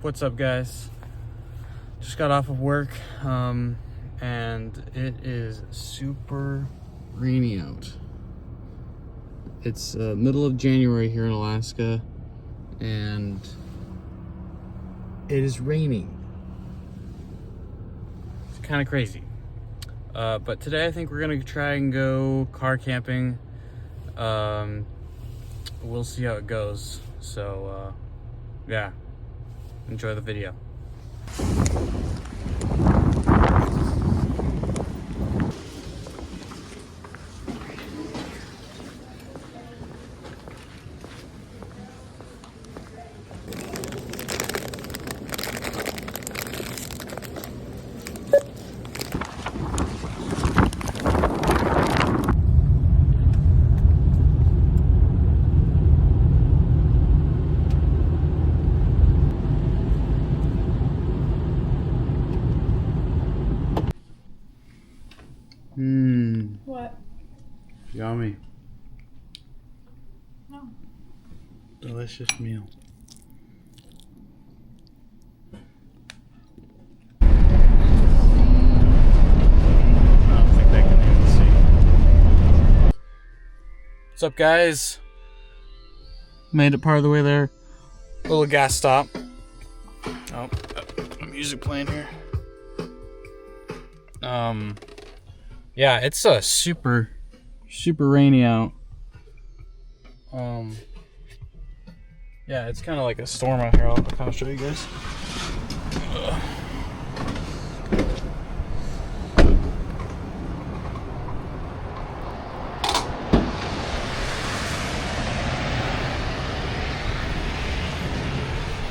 What's up, guys? Just got off of work, and it is super rainy out. It's middle of January here in Alaska, and it is raining. It's kind of crazy. But today I think we're gonna try and go car camping. We'll see how it goes. So, yeah. Enjoy the video. What? Yummy. No. Delicious meal. I don't think they can even see. What's up, guys? Made it part of the way there. Little gas stop. Oh, music playing here. Yeah, it's super rainy out. Yeah, it's kind of like a storm out here. I'll kind of show you guys.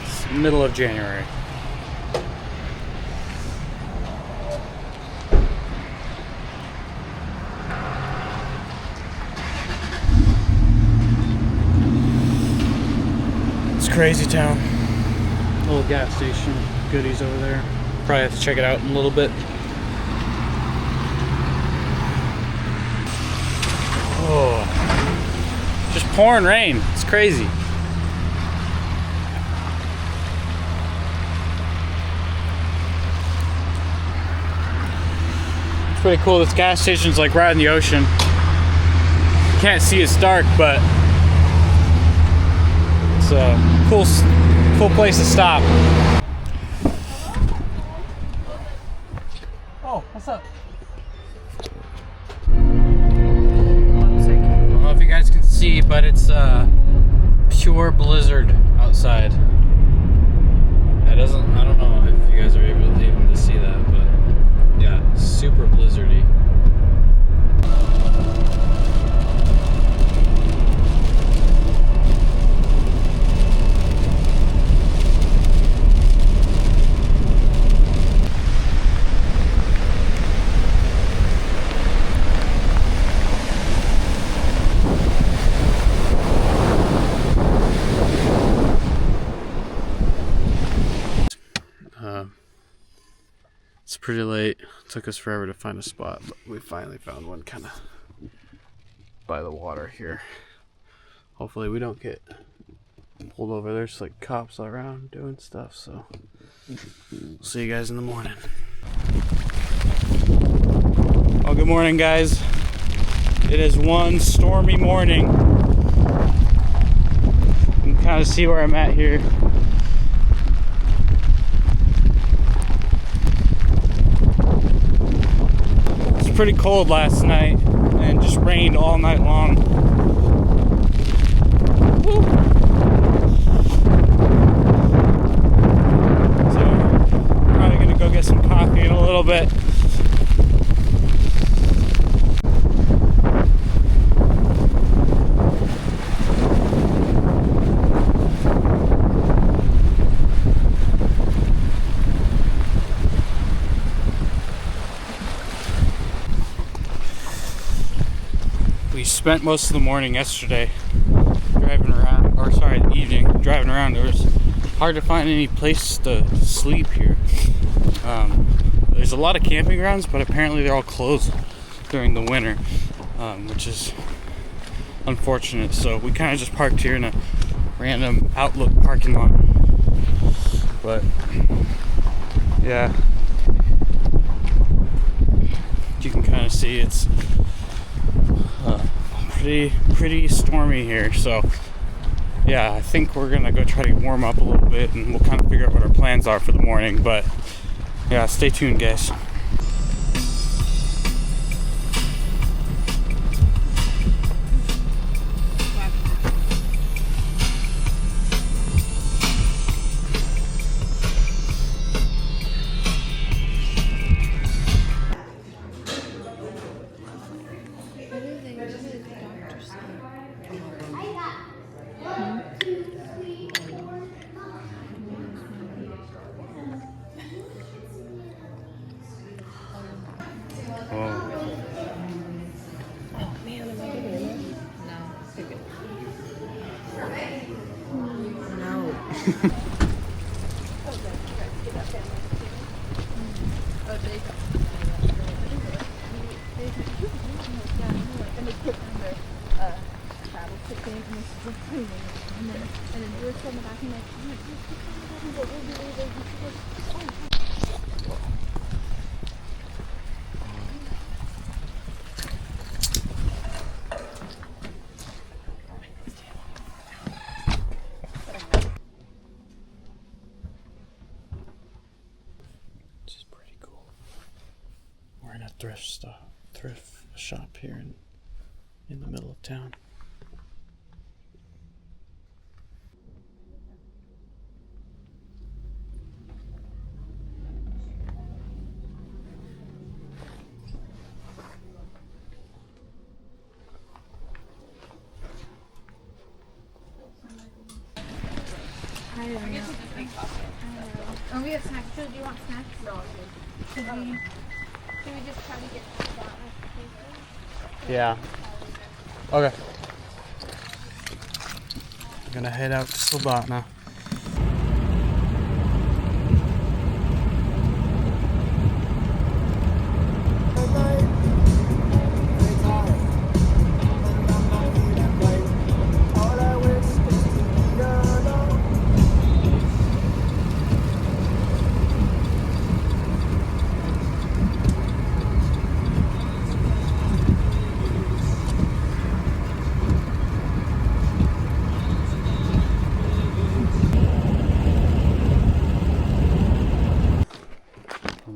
It's middle of January. Crazy town. Little gas station, goodies over there. Probably have to check it out in a little bit. Oh, just pouring rain. It's crazy. It's pretty cool. This gas station's like right in the ocean. You can't see, it's dark, but it's a cool place to stop. Oh, what's up? I don't know if you guys can see, but it's pure blizzard outside. I don't know if you guys are able even to see that, but yeah, super blizzardy. It's pretty late. It took us forever to find a spot, but we finally found one kind of by the water here. Hopefully we don't get pulled over. There's like cops all around doing stuff, so we'll see you guys in the morning. Oh, good morning, guys. It is one stormy morning. You can kind of see where I'm at here. Pretty cold last night and just rained all night long. Woo. So probably gonna go get some coffee in a little bit. We spent most of the morning yesterday driving around, or sorry, the evening driving around. It was hard to find any place to sleep here. There's a lot of camping grounds, but apparently they're all closed during the winter, which is unfortunate. So we kind of just parked here in a random Outlook parking lot. But yeah, you can kind of see it's pretty stormy here. So yeah, I think we're gonna go try to warm up a little bit, and we'll kind of figure out what our plans are for the morning. But yeah, stay tuned, guys. We're in a thrift shop here in the middle of town. I don't know. Oh, we have snacks. Do you want snacks? No, I'm good. Should we just try to get that? Yeah. Okay. I'm gonna head out to Slobodna.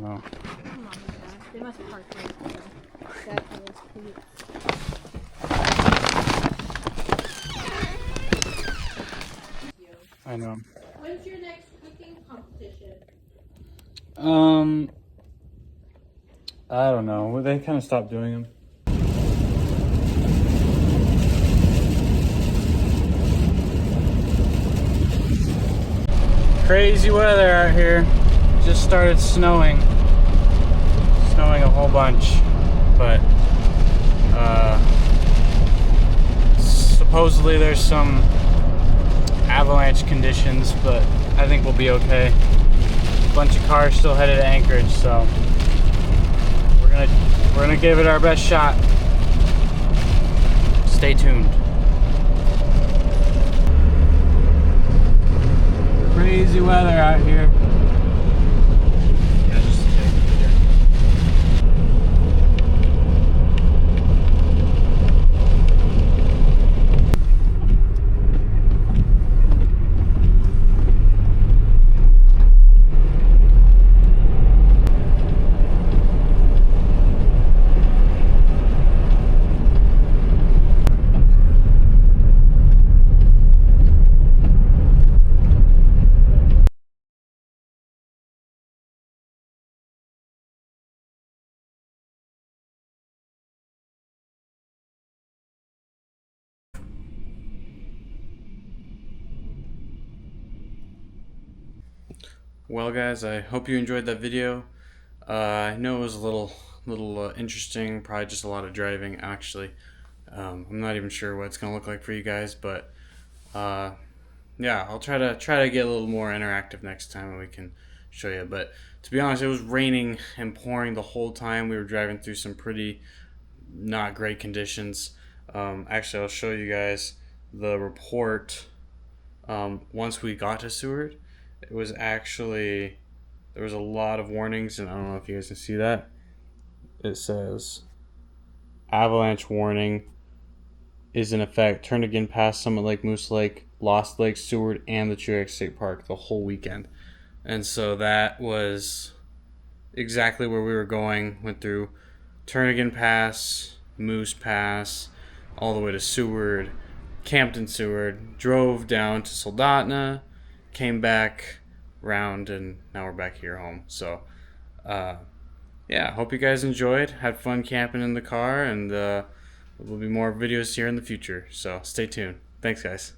Wow. Come on, Dad. They must park right there. Dad always cleats. I know. When's your next cooking competition? I don't know. They kind of stopped doing them. Crazy weather out here. Just started snowing. Snowing a whole bunch. But supposedly there's some avalanche conditions, but I think we'll be okay. A bunch of cars still headed to Anchorage, so we're gonna give it our best shot. Stay tuned. Crazy weather out here. Well, guys, I hope you enjoyed that video. I know it was a little interesting, probably just a lot of driving, actually. I'm not even sure what it's gonna look like for you guys, but yeah, I'll try to get a little more interactive next time, and we can show you. But to be honest, it was raining and pouring the whole time. We were driving through some pretty not great conditions. Actually, I'll show you guys the report once we got to Seward. It was actually, there was a lot of warnings, and I don't know if you guys can see that. It says avalanche warning is in effect. Turn again past Summit Lake, Moose Lake, Lost Lake, Seward, and the Chugach State Park the whole weekend. And so that was exactly where we were going. Went through Turnagain Pass, Moose Pass, all the way to Seward, Campton Seward, drove down to Soldotna, came back round, and now we're back here home. So, yeah, hope you guys enjoyed. Had fun camping in the car, and there will be more videos here in the future. So stay tuned. Thanks, guys.